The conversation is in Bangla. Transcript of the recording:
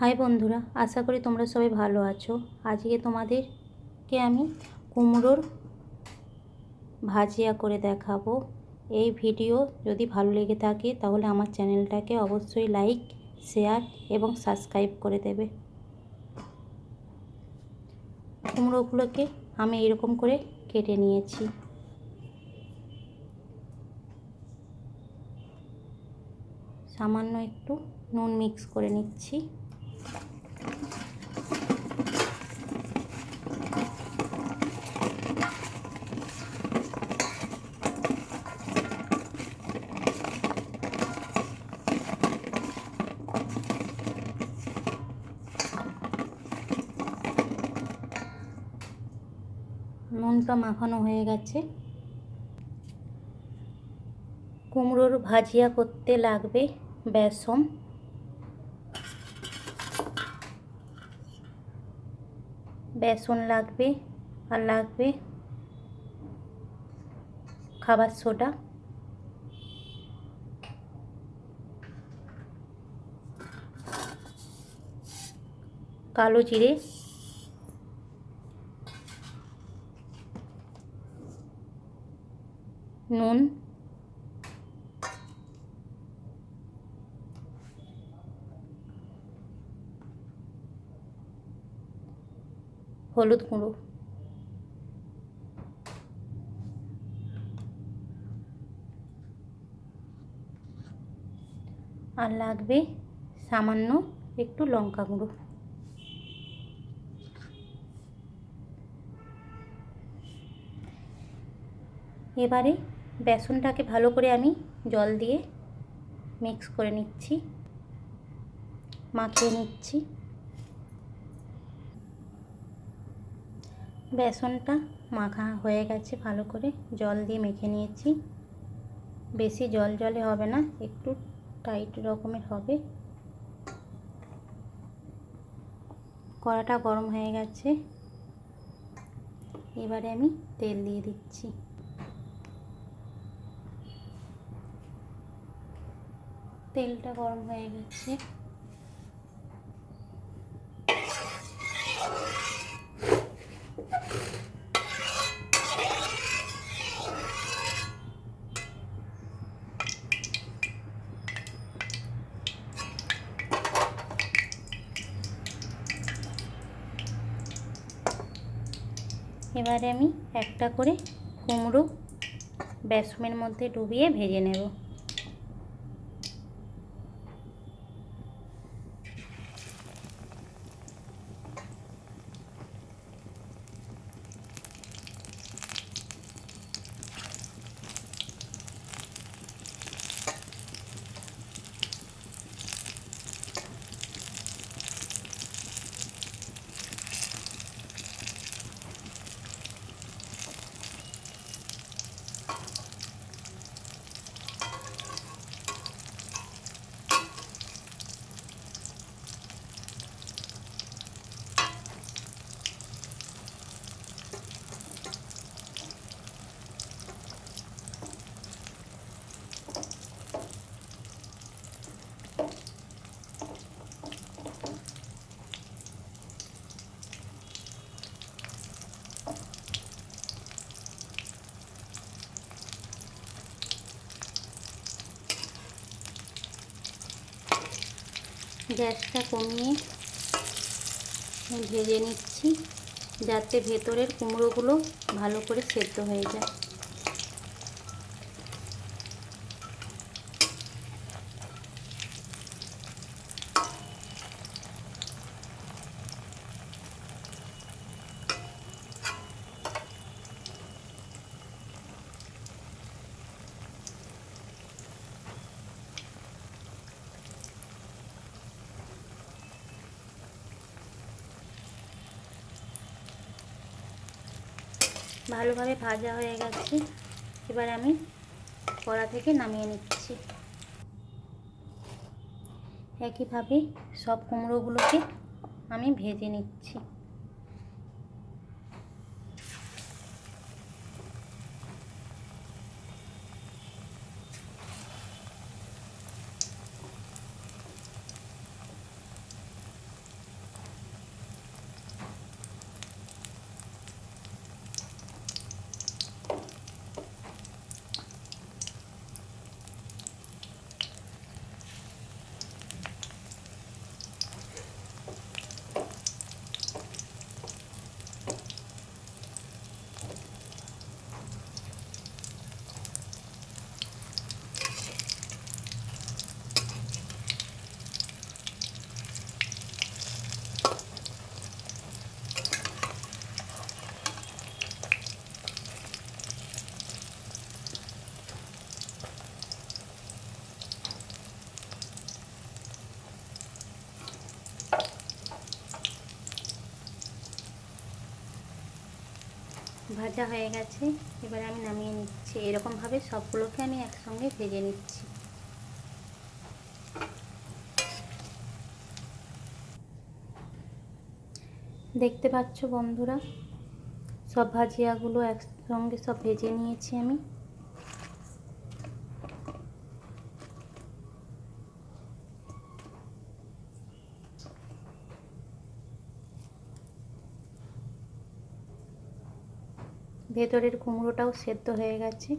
হাই বন্ধুরা, আশা করি তোমরা সবাই ভালো আছো। আজকে তোমাদেরকে আমি কুমড়োর ভাজিয়া করে দেখাবো। এই ভিডিও যদি ভালো লেগে থাকে তাহলে আমার চ্যানেলটাকে অবশ্যই লাইক, শেয়ার এবং সাবস্ক্রাইব করে দেবে। কুমড়োগুলোকে আমি এরকম করে কেটে নিয়েছি। সামান্য একটু নুন মিক্স করে নিচ্ছি। নুনটা মাখানো হয়ে গেছে। কুমড়োর ভাজিয়া করতে লাগবে বেসন, লাগবে, আর লাগবে খাবার সোডা, কালো জিরে, নুন, হলুদ গুঁড়ো, আর লাগবে সামান্য একটু লঙ্কা গুঁড়ো। এবারে বেসনটাকে ভালো করে আমি জল দিয়ে মিক্স করে নিচ্ছি, মাখিয়ে নিচ্ছি। বেসনটা মাখা হয়ে গেছে, ভালো করে জল দিয়ে মেখে নিয়েছি। বেশি জল জলে হবে না, একটু টাইট রকমের হবে। কড়াটা গরম হয়ে গেছে, এবারে আমি তেল দিয়ে দিচ্ছি। তেলটা গরম হয়ে গেছে, এবারে আমি একটা করে কুমড়ো বেসনের মধ্যে ডুবিয়ে ভেজে নেব। গ্যাসটা কমিয়ে ভেজে নিচ্ছি, যাতে ভেতরের কুমড়োগুলো ভালো করে সেদ্ধ হয়ে যায়। ভালোভাবে ভাজা হয়ে গেছে, এবার আমি কড়া থেকে নামিয়ে নিচ্ছি। একইভাবে সব কুমড়োগুলোকে আমি ভেজে নিচ্ছি। ভাজা হয়ে গেছে, এবারে আমি নামিয়ে নিচ্ছি। এরকমভাবে সবগুলোকে আমি একসঙ্গে ভেজে নিচ্ছি। দেখতে পাচ্ছ বন্ধুরা, সব ভাজিয়াগুলো একসঙ্গে সব ভেজে নিয়েছি আমি। ভেতরের কুমড়োটাও সেদ্ধ হয়ে গেছে।